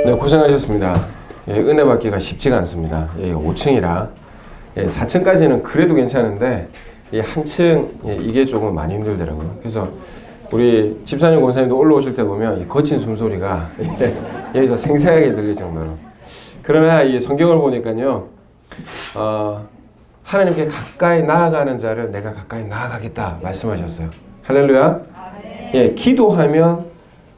네, 고생하셨습니다. 예, 은혜 받기가 쉽지가 않습니다. 예, 5층이라 4층까지는 그래도 괜찮은데 한층 이게 조금 많이 힘들더라고요. 그래서 우리 집사님 권사님도 올라오실 때 보면 이 거친 숨소리가 여기서 생생하게 들릴 정도로. 그러나 이 성경을 보니까요, 하나님께 가까이 나아가는 자를 내가 가까이 나아가겠다 말씀하셨어요. 할렐루야. 예, 기도하면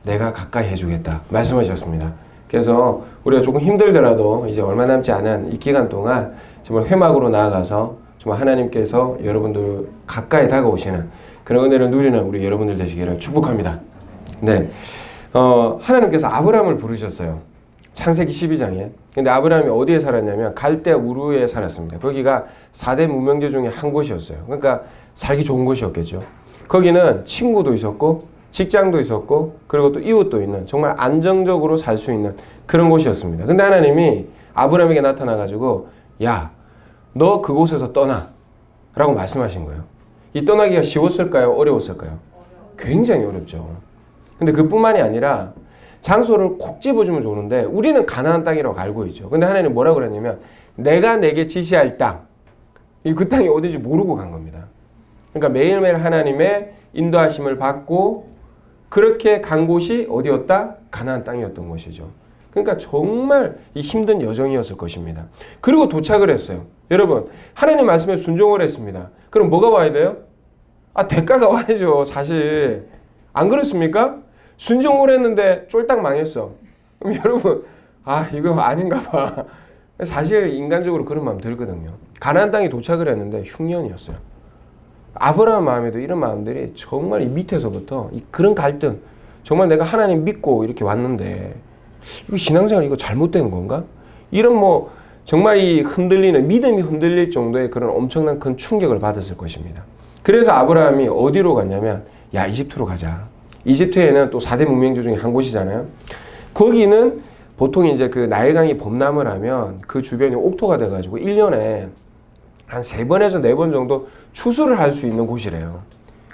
내가 가까이 해주겠다 말씀하셨습니다. 그래서 우리가 조금 힘들더라도 이제 얼마 남지 않은 이 기간 동안 정말 회막으로 나아가서 정말 하나님께서 여러분들 가까이 다가오시는 그런 은혜를 누리는 우리 여러분들 되시기를 축복합니다. 네, 하나님께서 아브라함을 부르셨어요. 창세기 12장에. 근데 아브라함이 어디에 살았냐면 갈대아 우르에 살았습니다. 거기가 4대 문명지 중에 한 곳이었어요. 그러니까 살기 좋은 곳이었겠죠. 거기는 친구도 있었고 직장도 있었고 그리고 또 이웃도 있는 정말 안정적으로 살 수 있는 그런 곳이었습니다. 근데 하나님이 아브라함에게 나타나가지고 야, 너 그곳에서 떠나 라고 말씀하신 거예요. 이 떠나기가 쉬웠을까요? 어려웠을까요? 굉장히 어렵죠. 근데 그뿐만이 아니라 장소를 콕 집어주면 좋은데 우리는 가나안 땅이라고 알고 있죠. 근데 하나님은 뭐라고 그랬냐면 내가 내게 지시할 땅, 그 땅이 어딘지 모르고 간 겁니다. 그러니까 매일매일 하나님의 인도하심을 받고 그렇게 간 곳이 어디였다? 가나안 땅이었던 것이죠. 그러니까 정말 이 힘든 여정이었을 것입니다. 그리고 도착을 했어요. 여러분, 하나님 말씀에 순종을 했습니다. 그럼 뭐가 와야 돼요? 대가가 와야죠. 사실 안 그렇습니까? 순종을 했는데 쫄딱 망했어. 그럼 여러분, 이거 아닌가 봐. 사실 인간적으로 그런 마음 들거든요. 가나안 땅에 도착을 했는데 흉년이었어요. 아브라함 마음에도 이런 마음들이 정말 이 밑에서부터 그런 갈등, 정말 내가 하나님 믿고 이렇게 왔는데 이거 신앙생활 이거 잘못된 건가? 이런 정말 이 흔들리는 믿음이 흔들릴 정도의 그런 엄청난 큰 충격을 받았을 것입니다. 그래서 아브라함이 어디로 갔냐면 이집트로 가자. 이집트에는 또 4대 문명지 중에 한 곳이잖아요. 거기는 보통 이제 그 나일강이 범람을 하면 그 주변이 옥토가 돼가지고 1년에 한 3번에서 4번 정도 추수를 할 수 있는 곳이래요.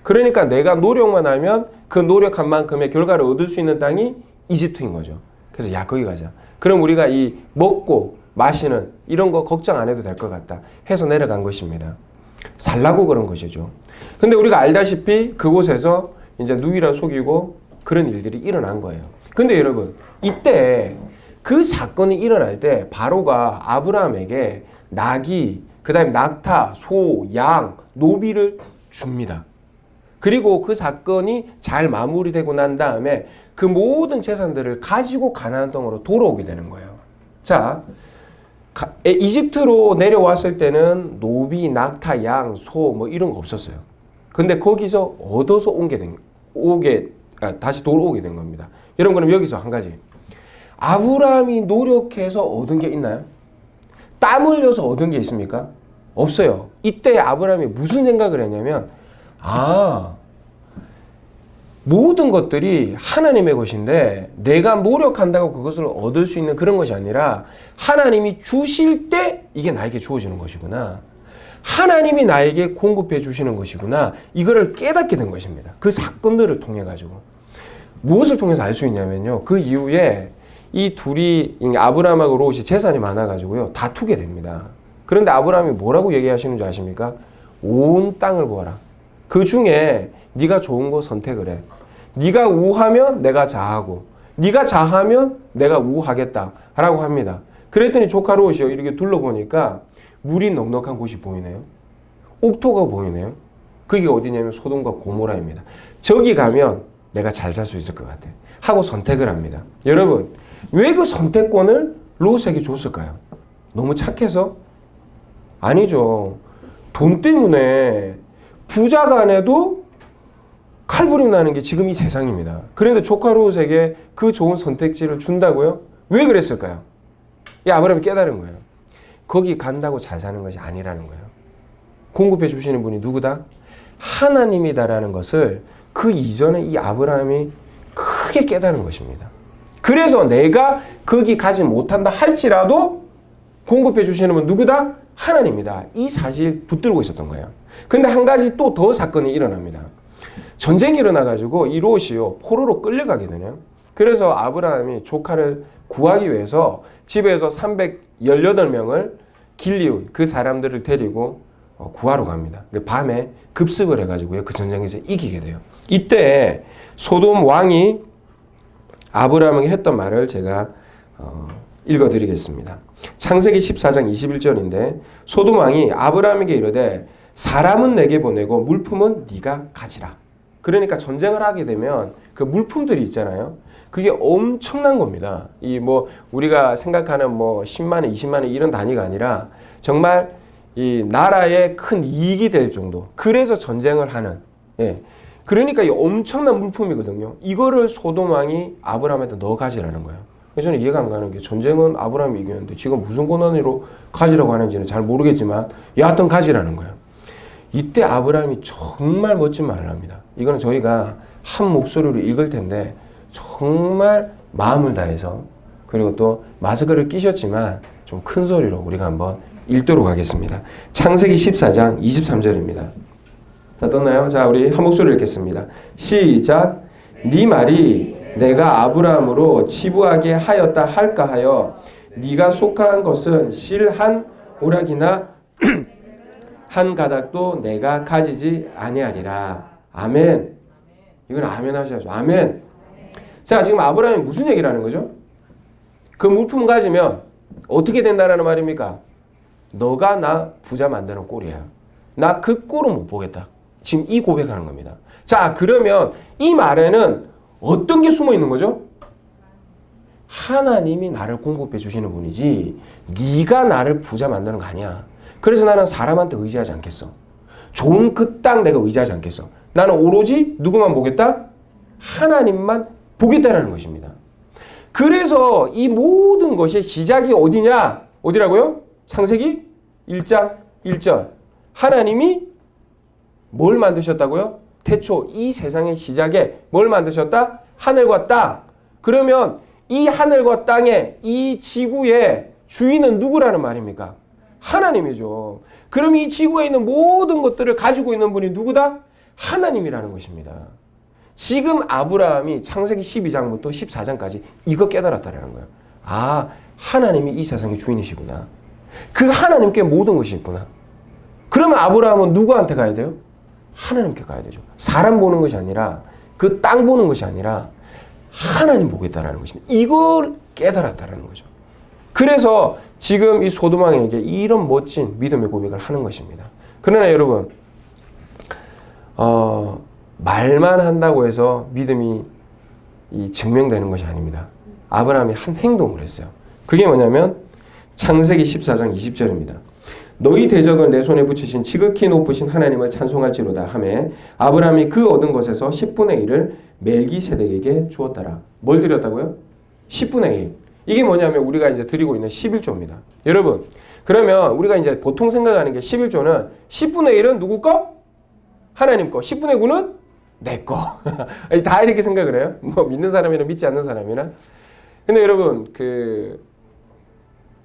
그러니까 내가 노력만 하면 그 노력한 만큼의 결과를 얻을 수 있는 땅이 이집트인 거죠. 그래서 거기 가자. 그럼 우리가 이 먹고 마시는 이런 거 걱정 안 해도 될 것 같다 해서 내려간 것입니다. 살라고 그런 것이죠. 근데 우리가 알다시피 그곳에서 이제 누이라 속이고 그런 일들이 일어난 거예요. 근데 여러분, 이때 그 사건이 일어날 때 바로가 아브라함에게 낙이, 그 다음에 낙타, 소, 양, 노비를 줍니다. 그리고 그 사건이 잘 마무리되고 난 다음에 그 모든 재산들을 가지고 가나안 땅으로 돌아오게 되는 거예요. 자, 이집트로 내려왔을 때는 노비, 낙타, 양, 소 이런 거 없었어요. 근데 거기서 얻어서 다시 돌아오게 된 겁니다. 여러분, 그럼 여기서 한 가지. 아브라함이 노력해서 얻은 게 있나요? 땀 흘려서 얻은 게 있습니까? 없어요. 이때 아브라함이 무슨 생각을 했냐면 모든 것들이 하나님의 것인데 내가 노력한다고 그것을 얻을 수 있는 그런 것이 아니라 하나님이 주실 때 이게 나에게 주어지는 것이구나. 하나님이 나에게 공급해 주시는 것이구나. 이거를 깨닫게 된 것입니다. 그 사건들을 통해 가지고. 무엇을 통해서 알 수 있냐면요. 그 이후에 이 둘이 아브라함하고 롯이 재산이 많아가지고요. 다투게 됩니다. 그런데 아브라함이 뭐라고 얘기하시는 줄 아십니까? 온 땅을 보아라. 그 중에 네가 좋은 거 선택을 해. 네가 우하면 내가 자하고 네가 자하면 내가 우하겠다 라고 합니다. 그랬더니 조카 롯이요. 이렇게 둘러보니까 물이 넉넉한 곳이 보이네요. 옥토가 보이네요. 그게 어디냐면 소돔과 고모라입니다. 저기 가면 내가 잘 살 수 있을 것 같아 하고 선택을 합니다. 여러분, 왜 그 선택권을 롯에게 줬을까요? 너무 착해서? 아니죠. 돈 때문에 부자 간에도 칼부림 나는 게 지금 이 세상입니다. 그런데 조카 롯에게 그 좋은 선택지를 준다고요? 왜 그랬을까요? 아브라함이 깨달은 거예요. 거기 간다고 잘 사는 것이 아니라는 거예요. 공급해 주시는 분이 누구다? 하나님이다라는 것을 그 이전에 이 아브라함이 크게 깨달은 것입니다. 그래서 내가 거기 가지 못한다 할지라도 공급해 주시는 분 누구다? 하나님이다. 이 사실 붙들고 있었던 거예요. 근데 한 가지 또 더 사건이 일어납니다. 전쟁이 일어나가지고 이 롯이요 포로로 끌려가게 되네요. 그래서 아브라함이 조카를 구하기 위해서 집에서 318명을 길리운 그 사람들을 데리고 구하러 갑니다. 밤에 급습을 해가지고요. 그 전쟁에서 이기게 돼요. 이때 소돔 왕이 아브라함에게 했던 말을 제가 읽어드리겠습니다. 창세기 14장 21절인데 소돔 왕이 아브라함에게 이르되 사람은 내게 보내고 물품은 네가 가지라. 그러니까 전쟁을 하게 되면 그 물품들이 있잖아요. 그게 엄청난 겁니다. 이 뭐 우리가 생각하는 뭐 10만 원, 20만 원 이런 단위가 아니라 정말 이 나라에 큰 이익이 될 정도. 그래서 전쟁을 하는. 예. 그러니까 이 엄청난 물품이거든요. 이거를 소돔 왕이 아브라함한테 넣어 가지라는 거예요. 그래서 저는 이해가 안 가는 게 전쟁은 아브라함이 이겼는데 지금 무슨 권한으로 가지라고 하는지는 잘 모르겠지만 여하튼 가지라는 거예요. 이때 아브라함이 정말 멋진 말을 합니다. 이거는 저희가 한 목소리로 읽을 텐데 정말 마음을 다해서 그리고 또 마스크를 끼셨지만 좀 큰 소리로 우리가 한번 읽도록 하겠습니다. 창세기 14장 23절입니다. 자, 떴나요? 자, 우리 한 목소리로 읽겠습니다. 시작. 네 말이 내가 아브라함으로 치부하게 하였다 할까 하여 네가 속한 것은 실 한 오락이나 한 가닥도 내가 가지지 아니하리라. 아멘. 이건 아멘 하셔야죠. 아멘. 자, 지금 아브라함이 무슨 얘기를 하는 거죠? 그 물품 가지면 어떻게 된다라는 말입니까? 너가 나 부자 만드는 꼴이야. 나 그 꼴은 못 보겠다. 지금 이 고백하는 겁니다. 자, 그러면 이 말에는 어떤 게 숨어 있는 거죠? 하나님이 나를 공급해 주시는 분이지 네가 나를 부자 만드는 거 아니야. 그래서 나는 사람한테 의지하지 않겠어. 좋은 그 땅 내가 의지하지 않겠어. 나는 오로지 누구만 보겠다? 하나님만 보겠다라는 것입니다. 그래서 이 모든 것의 시작이 어디냐? 어디라고요? 창세기 1장 1절. 하나님이 뭘 만드셨다고요? 태초 이 세상의 시작에 뭘 만드셨다? 하늘과 땅. 그러면 이 하늘과 땅의 이 지구의 주인은 누구라는 말입니까? 하나님이죠. 그럼 이 지구에 있는 모든 것들을 가지고 있는 분이 누구다? 하나님이라는 것입니다. 지금 아브라함이 창세기 12장부터 14장까지 이거 깨달았다는 거예요. 아, 하나님이 이 세상의 주인이시구나. 그 하나님께 모든 것이 있구나. 그러면 아브라함은 누구한테 가야 돼요? 하나님께 가야 되죠. 사람 보는 것이 아니라 그 땅 보는 것이 아니라 하나님 보겠다라는 것입니다. 이걸 깨달았다라는 거죠. 그래서 지금 이 소돔 왕에게 이런 멋진 믿음의 고백을 하는 것입니다. 그러나 여러분, 말만 한다고 해서 믿음이 증명되는 것이 아닙니다. 아브라함이 한 행동을 했어요. 그게 뭐냐면 창세기 14장 20절입니다. 너희 대적을 내 손에 붙이신 지극히 높으신 하나님을 찬송할지로다 하매 아브라함이 그 얻은 것에서 10분의 1을 멜기세덱에게 주었더라. 뭘 드렸다고요? 10분의 1. 이게 뭐냐면 우리가 이제 드리고 있는 11조입니다. 여러분, 그러면 우리가 이제 보통 생각하는 게 11조는 10분의 1은 누구 거? 하나님 거. 10분의 9는 내 거. 다 이렇게 생각을 해요. 뭐 믿는 사람이나 믿지 않는 사람이나. 근데 여러분, 그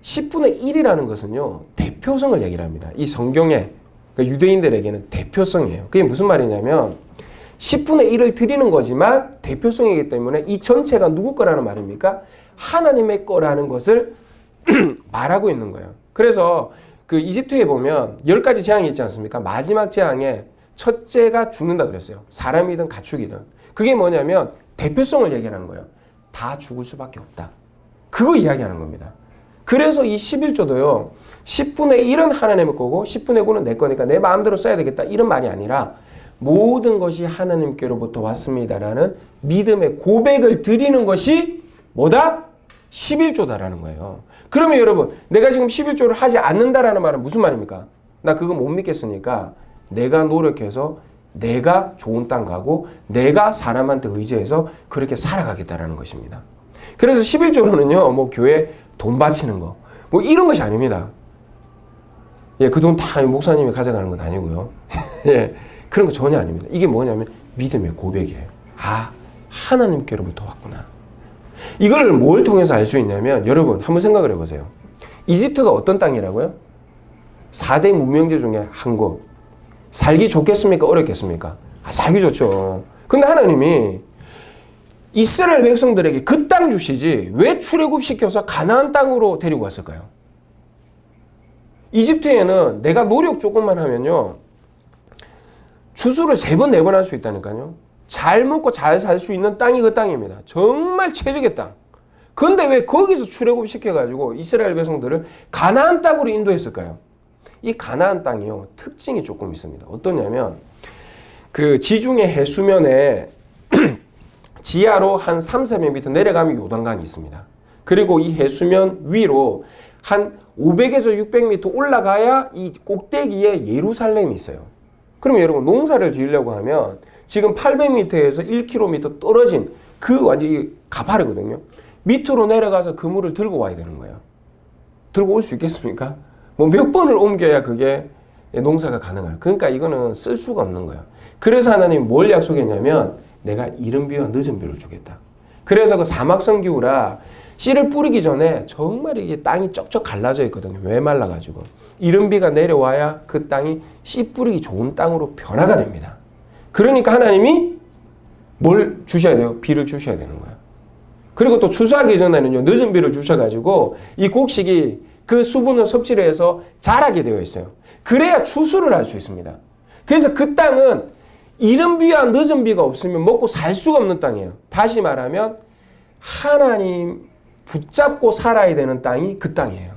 10분의 1이라는 것은요, 대표성을 얘기를 합니다. 이 성경에, 그러니까 유대인들에게는 대표성이에요. 그게 무슨 말이냐면, 10분의 1을 드리는 거지만 대표성이기 때문에 이 전체가 누구 거라는 말입니까? 하나님의 거라는 것을 말하고 있는 거예요. 그래서 그 이집트에 보면 10가지 재앙이 있지 않습니까? 마지막 재앙에 첫째가 죽는다 그랬어요. 사람이든 가축이든. 그게 뭐냐면 대표성을 얘기하는 거예요. 다 죽을 수밖에 없다. 그거 이야기하는 겁니다. 그래서 이 11조도요. 10분의 1은 하나님의 거고 10분의 9는 내 거니까 내 마음대로 써야 되겠다. 이런 말이 아니라 모든 것이 하나님께로부터 왔습니다라는 믿음의 고백을 드리는 것이 뭐다? 11조다라는 거예요. 그러면 여러분, 내가 지금 11조를 하지 않는다라는 말은 무슨 말입니까? 나 그거 못 믿겠으니까 내가 노력해서 내가 좋은 땅 가고 내가 사람한테 의지해서 그렇게 살아가겠다라는 것입니다. 그래서 11조로는요, 뭐 교회 돈 바치는 거, 뭐 이런 것이 아닙니다. 예, 그 돈 다 목사님이 가져가는 건 아니고요. 예, 그런 거 전혀 아닙니다. 이게 뭐냐면 믿음의 고백이에요. 아, 하나님께로부터 왔구나. 이걸 뭘 통해서 알 수 있냐면 여러분 한번 생각을 해보세요. 이집트가 어떤 땅이라고요? 4대 문명제 중에 한 곳. 살기 좋겠습니까? 어렵겠습니까? 아, 살기 좋죠. 근데 하나님이 이스라엘 백성들에게 그 땅 주시지 왜 출애굽시켜서 가나안 땅으로 데리고 왔을까요? 이집트에는 내가 노력 조금만 하면요, 추수를 3번, 4번 할 수 있다니까요. 잘 먹고 잘 살 수 있는 땅이 그 땅입니다. 정말 최적의 땅. 그런데 왜 거기서 출애굽시켜가지고 이스라엘 백성들을 가나안 땅으로 인도했을까요? 이 가나안 땅이요, 특징이 조금 있습니다. 어떠냐면 그 지중해 해수면에 지하로 한 3, 400m 내려가면 요단강이 있습니다. 그리고 이 해수면 위로 한 500에서 600m 올라가야 이 꼭대기에 예루살렘이 있어요. 그러면 여러분 농사를 지으려고 하면 지금 800m에서 1km 떨어진 그 완전히 가파르거든요. 밑으로 내려가서 그 물을 들고 와야 되는 거예요. 들고 올 수 있겠습니까? 뭐 몇 번을 옮겨야 그게 농사가 가능해요. 그러니까 이거는 쓸 수가 없는 거예요. 그래서 하나님이 뭘 약속했냐면 내가 이른 비와 늦은 비를 주겠다. 그래서 그 사막성기후라 씨를 뿌리기 전에 정말 이게 땅이 쩍쩍 갈라져 있거든요. 메말라가지고. 이른 비가 내려와야 그 땅이 씨 뿌리기 좋은 땅으로 변화가 됩니다. 그러니까 하나님이 뭘 주셔야 돼요? 비를 주셔야 되는 거예요. 그리고 또 추수하기 전에는요, 늦은 비를 주셔가지고 이 곡식이 그 수분을 섭취를 해서 자라게 되어 있어요. 그래야 추수를 할 수 있습니다. 그래서 그 땅은 이른 비와 늦은 비가 없으면 먹고 살 수가 없는 땅이에요. 다시 말하면 하나님 붙잡고 살아야 되는 땅이 그 땅이에요.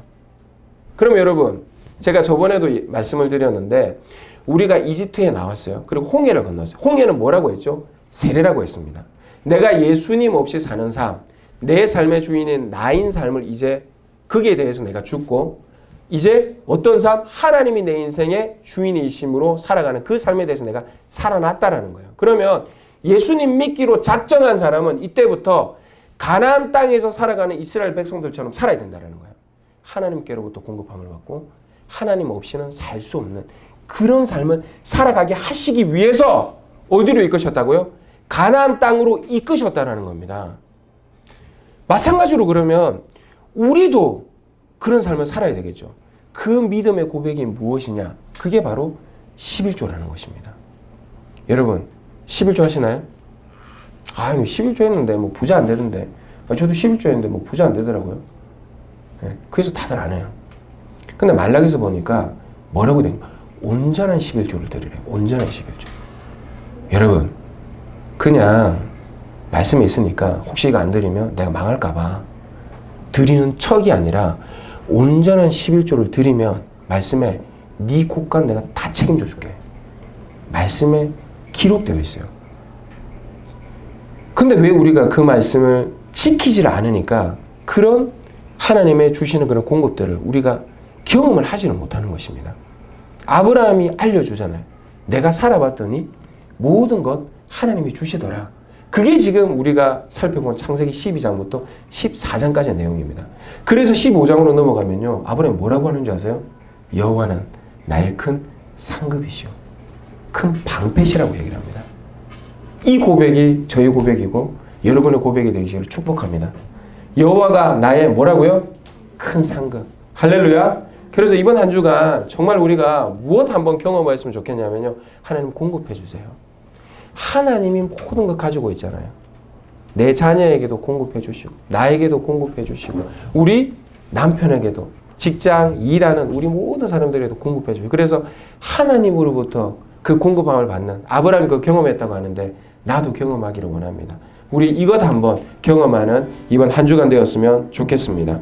그럼 여러분, 제가 저번에도 말씀을 드렸는데 우리가 이집트에 나왔어요. 그리고 홍해를 건넜어요. 홍해는 뭐라고 했죠? 세례라고 했습니다. 내가 예수님 없이 사는 삶, 내 삶의 주인인 나인 삶을 이제 거기에 대해서 내가 죽고 이제 어떤 삶? 하나님이 내 인생의 주인이심으로 살아가는 그 삶에 대해서 내가 살아났다라는 거예요. 그러면 예수님 믿기로 작정한 사람은 이때부터 가나안 땅에서 살아가는 이스라엘 백성들처럼 살아야 된다는 거예요. 하나님께로부터 공급함을 받고 하나님 없이는 살 수 없는 그런 삶을 살아가게 하시기 위해서 어디로 이끄셨다고요? 가나안 땅으로 이끄셨다는 겁니다. 마찬가지로 그러면 우리도 그런 삶을 살아야 되겠죠. 그 믿음의 고백이 무엇이냐? 그게 바로 11조라는 것입니다. 여러분, 11조 하시나요? 11조 했는데 뭐 부자 안 되던데. 저도 11조 했는데 뭐 부자 안 되더라고요. 네, 그래서 다들 안 해요. 근데 말라기서 보니까 뭐라고 되냐? 온전한 11조를 드리래요. 온전한 11조. 여러분, 그냥 말씀이 있으니까 혹시 이거 안 드리면 내가 망할까봐 드리는 척이 아니라 온전한 11조를 드리면 말씀에 네 곳간 내가 다 책임져 줄게. 말씀에 기록되어 있어요. 근데 왜 우리가 그 말씀을 지키질 않으니까 그런 하나님의 주시는 그런 공급들을 우리가 경험을 하지는 못하는 것입니다. 아브라함이 알려주잖아요. 내가 살아봤더니 모든 것 하나님이 주시더라. 그게 지금 우리가 살펴본 창세기 12장부터 14장까지의 내용입니다. 그래서 15장으로 넘어가면요, 아브라함이 뭐라고 하는지 아세요? 여호와는 나의 큰 상급이시오. 큰 방패시라고 얘기를 합니다. 이 고백이 저의 고백이고 여러분의 고백이 되기를 축복합니다. 여호와가 나의 뭐라고요? 큰 상급. 할렐루야. 그래서 이번 한 주간 정말 우리가 무엇 한번 경험했으면 좋겠냐면요, 하나님 공급해 주세요. 하나님이 모든 것 가지고 있잖아요. 내 자녀에게도 공급해 주시고 나에게도 공급해 주시고 우리 남편에게도 직장 일하는 우리 모든 사람들에게도 공급해 주시고 그래서 하나님으로부터 그 공급함을 받는 아브라함이 그 경험했다고 하는데 나도 경험하기를 원합니다. 우리 이것 한번 경험하는 이번 한 주간 되었으면 좋겠습니다.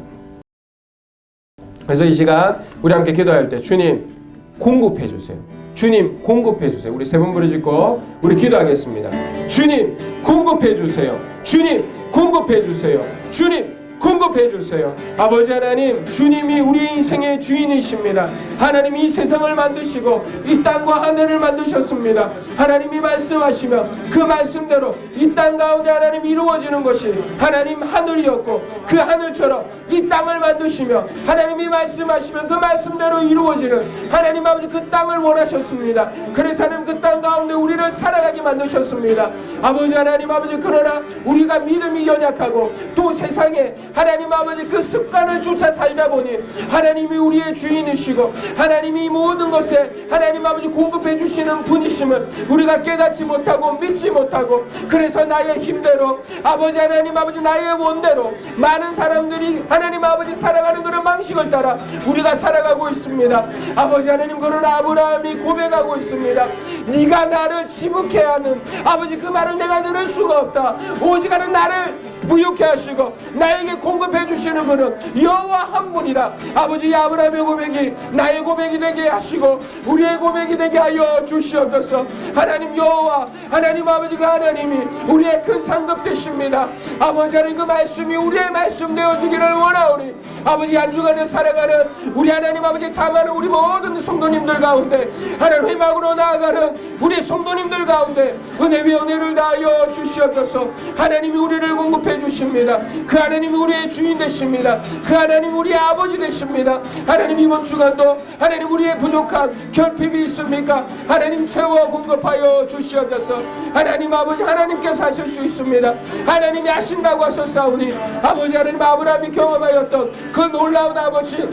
그래서 이 시간 우리 함께 기도할 때 주님 공급해 주세요. 주님 공급해 주세요. 우리 세 번 부르짖고 우리 기도하겠습니다. 주님 공급해 주세요. 주님 공급해 주세요. 주님 공급해 주세요. 아버지 하나님, 주님이 우리 인생의 주인이십니다. 하나님이 이 세상을 만드시고 이 땅과 하늘을 만드셨습니다. 하나님이 말씀하시면 그 말씀대로 이 땅 가운데 하나님 이루어지는 것이 하나님 하늘이었고 그 하늘처럼 이 땅을 만드시며 하나님이 말씀하시면 그 말씀대로 이루어지는 하나님 아버지 그 땅을 원하셨습니다. 그래서 하나님 그 땅 가운데 우리를 살아가게 만드셨습니다. 아버지 하나님 아버지, 그러나 우리가 믿음이 연약하고 또 세상에 하나님 아버지 그 습관을 쫓아 살다 보니 하나님이 우리의 주인이시고 하나님이 모든 것에 하나님 아버지 공급해 주시는 분이심을 우리가 깨닫지 못하고 믿지 못하고, 그래서 나의 힘대로 아버지 하나님 아버지 나의 원대로 많은 사람들이 하나님 아버지 살아가는 그런 방식을 따라 우리가 살아가고 있습니다. 아버지 하나님, 그러나 아브라함이 고백하고 있습니다. 네가 나를 지복해 하는 아버지 그 말을 내가 들을 수가 없다. 오직 하는 나를 부유케 하시고 나에게 공급해 주시는 분은 여호와 한 분이다. 아버지, 아브라함의 고백이 나의 고백이 되게 하시고 우리의 고백이 되게 하여 주시옵소서. 하나님 여호와 하나님 아버지, 그 하나님이 우리의 큰 상급 되십니다. 아버지 하나님, 그 말씀이 우리의 말씀 되어주기를 원하오니 아버지, 한 주간을 살아가는 우리 하나님 아버지 담아는 우리 모든 성도님들 가운데, 하나님 회막으로 나아가는 우리 성도님들 가운데 은혜 위에 은혜를 다하여 주시옵소서. 하나님이 우리를 공급해 주십니다. 그 하나님이 우리의 주인 되십니다. 그 하나님이 우리의 아버지 되십니다. 하나님, 이번 주간도 하나님 우리의 부족한 결핍이 있습니까? 하나님 채워 공급하여 주시옵소서. 하나님 아버지, 하나님께서 하실 수 있습니다. 하나님이 하신다고 하셨사오니 아버지 하나님, 아브라함이 경험하였던 그 놀라운 아버지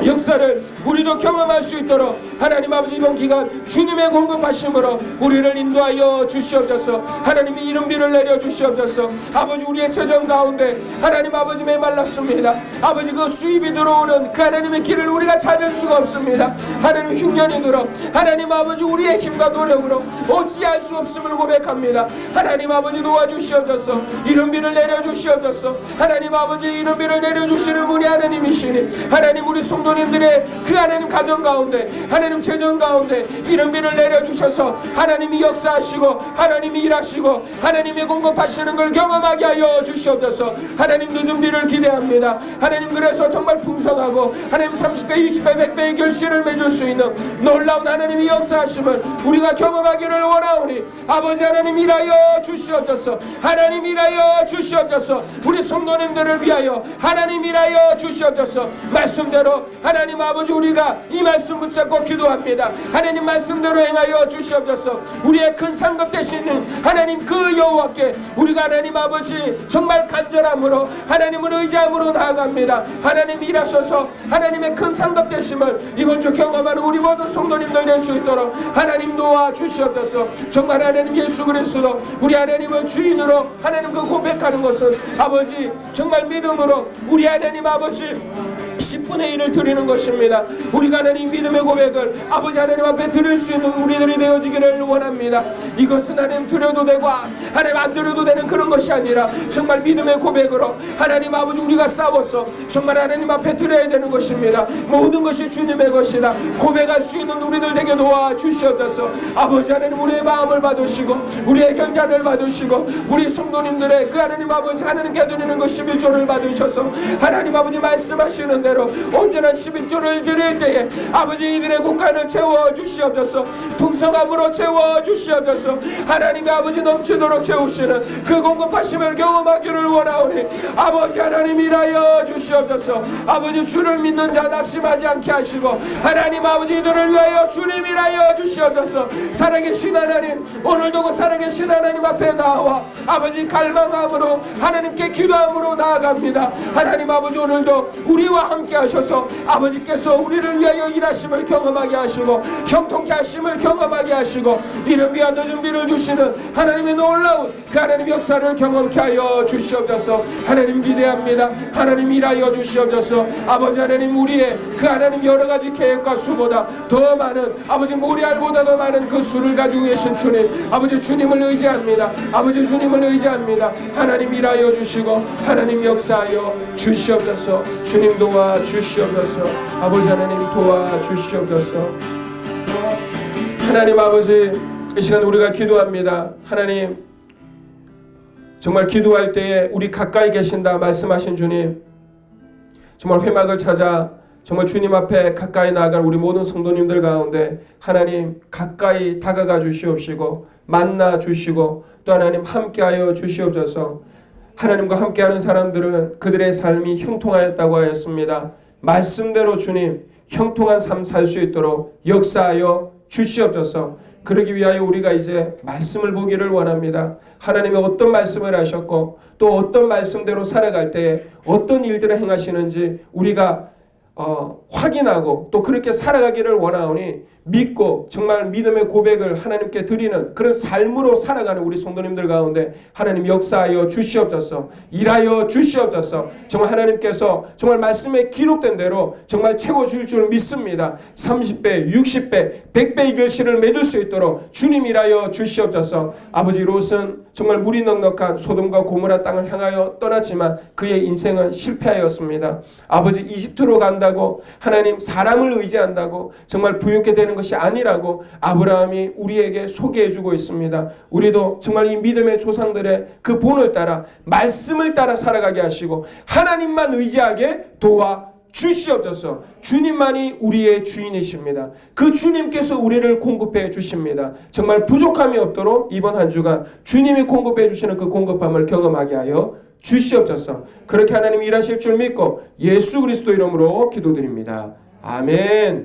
역사를 우리도 경험할 수 있도록 하나님 아버지, 이번 기간 주님의 공급하심으로 우리를 인도하여 주시옵소서. 하나님이 이른비를 내려 주시옵소서. 아버지, 우리의 재정 가운데 하나님 아버지 메말랐습니다. 아버지, 그 수입이 들어오는 그 하나님의 길을 우리가 찾을 수가 없습니다. 하나님, 흉년이 들어 하나님 아버지 우리의 힘과 노력으로 어찌할 수 없음을 고백합니다. 하나님 아버지, 도와주시옵소서. 이른비를 내려 주시옵소서. 하나님 아버지, 이른비를 내려 주시는 분이 하나님이시니 하나님, 우리 성도님들의 그 하나님 가정 가운데 하나님 재정 가운데 이른비를 내려주셔서 하나님이 역사하시고 하나님이 일하시고 하나님의 공급하시는 걸 경험하게 하여 주시옵소서. 하나님, 늦은 비를 기대합니다. 하나님, 그래서 정말 풍성하고 하나님 30배 60배 100배의 결실을 맺을 수 있는 놀라운 하나님의 역사하심을 우리가 경험하기를 원하오니 아버지 하나님, 일하여 주시옵소서. 하나님, 일하여 주시옵소서. 우리 성도님들을 위하여 하나님 일하여 주시옵소서. 말씀대로 하나님 아버지, 우리가 이 말씀 붙잡고 기도합니다. 하나님 말씀대로 행하여 주시옵소서. 우리의 큰 상급 되시는 하나님 그 여호와께 우리가 하나님 아버지 정말 간절함으로 하나님을 의지함으로 나아갑니다. 하나님 일하셔서 하나님의 큰 상급 되심을 이번 주 경험하는 우리 모든 성도님들 될 수 있도록 하나님 도와 주시옵소서. 정말 하나님 예수 그리스도 우리 하나님을 주인으로 하나님 그 고백하는 것은 아버지 정말 믿음으로 우리 하나님 아버지 10분의 1을 드리는 것입니다. 우리가 하나님 믿음의 고백을 아버지 하나님 앞에 드릴 수 있는 우리들이 되어지기를 원합니다. 이것은 하나님 드려도 되고 하나님 안 드려도 되는 그런 것이 아니라 정말 믿음의 고백으로 하나님 아버지 우리가 싸워서 정말 하나님 앞에 드려야 되는 것입니다. 모든 것이 주님의 것이다 고백할 수 있는 우리들 되게 도와주시옵소서. 아버지 하나님, 우리의 마음을 받으시고 우리의 견자를 받으시고 우리 성도님들의 그 하나님 아버지 하나님께 드리는 그 11조를 받으셔서 하나님 아버지 말씀하시는 대로 온전한 11조를 드릴 때에 아버지 이들의 곳간을 채워주시옵소서. 풍성함으로 채워주시옵소서. 하나님의 아버지 넘치도록 채우시는 그 공급하심을 경험하기를 원하오니 아버지 하나님 일하여 주시옵소서. 아버지, 주를 믿는 자 낙심하지 않게 하시고 하나님 아버지 이들을 위하여 주님 일하여 주시옵소서. 살아계신 하나님, 오늘도 그 살아계신 하나님 앞에 나와 아버지 갈망함으로 하나님께 기도함으로 나아갑니다. 하나님 아버지, 오늘도 우리와 함께 하셔서 아버지께서 우리를 위하여 일하심을 경험하게 하시고 형통케 하심을 경험하게 하시고 이른 비와 늦은 비를 주시는 하나님의 놀라운 그 하나님 역사를 경험케 하여 주시옵소서. 하나님 기대합니다. 하나님 일하여 주시옵소서. 아버지 하나님, 우리의 그 하나님 여러 가지 계획과 수보다 더 많은 아버지 모리알보다 더 많은 그 수를 가지고 계신 주님, 아버지 주님을 의지합니다. 아버지 주님을 의지합니다. 하나님 일하여 주시고 하나님 역사하여 주시옵소서. 주님 도와 주시옵소서. 아버지 하나님 도와 주시옵소서. 하나님 아버지, 이 시간 우리가 기도합니다. 하나님, 정말 기도할 때에 우리 가까이 계신다 말씀하신 주님, 정말 회막을 찾아 정말 주님 앞에 가까이 나아간 우리 모든 성도님들 가운데 하나님 가까이 다가가 주시옵시고 만나 주시고 또 하나님 함께하여 주시옵소서. 하나님과 함께하는 사람들은 그들의 삶이 형통하였다고 하였습니다. 말씀대로 주님 형통한 삶 살 수 있도록 역사하여 주시옵소서. 그러기 위하여 우리가 이제 말씀을 보기를 원합니다. 하나님이 어떤 말씀을 하셨고 또 어떤 말씀대로 살아갈 때에 어떤 일들을 행하시는지 우리가 확인하고 또 그렇게 살아가기를 원하오니 믿고 정말 믿음의 고백을 하나님께 드리는 그런 삶으로 살아가는 우리 성도님들 가운데 하나님 역사하여 주시옵소서. 일하여 주시옵소서. 정말 하나님께서 정말 말씀에 기록된 대로 정말 채워줄 줄 믿습니다. 30배, 60배, 100배의 결실을 맺을 수 있도록 주님 일하여 주시옵소서. 아버지 롯은 정말 물이 넉넉한 소돔과 고모라 땅을 향하여 떠났지만 그의 인생은 실패하였습니다. 아버지 이집트로 간다고 하나님 사람을 의지한다고 정말 부유하게 되는 것이 아니라고 아브라함이 우리에게 소개해주고 있습니다. 우리도 정말 이 믿음의 조상들의 그 본을 따라 말씀을 따라 살아가게 하시고 하나님만 의지하게 도와 주시옵소서. 주님만이 우리의 주인이십니다. 그 주님께서 우리를 공급해 주십니다. 정말 부족함이 없도록 이번 한 주간 주님이 공급해 주시는 그 공급함을 경험하게 하여 주시옵소서. 그렇게 하나님 일하실 줄 믿고 예수 그리스도 이름으로 기도드립니다. 아멘.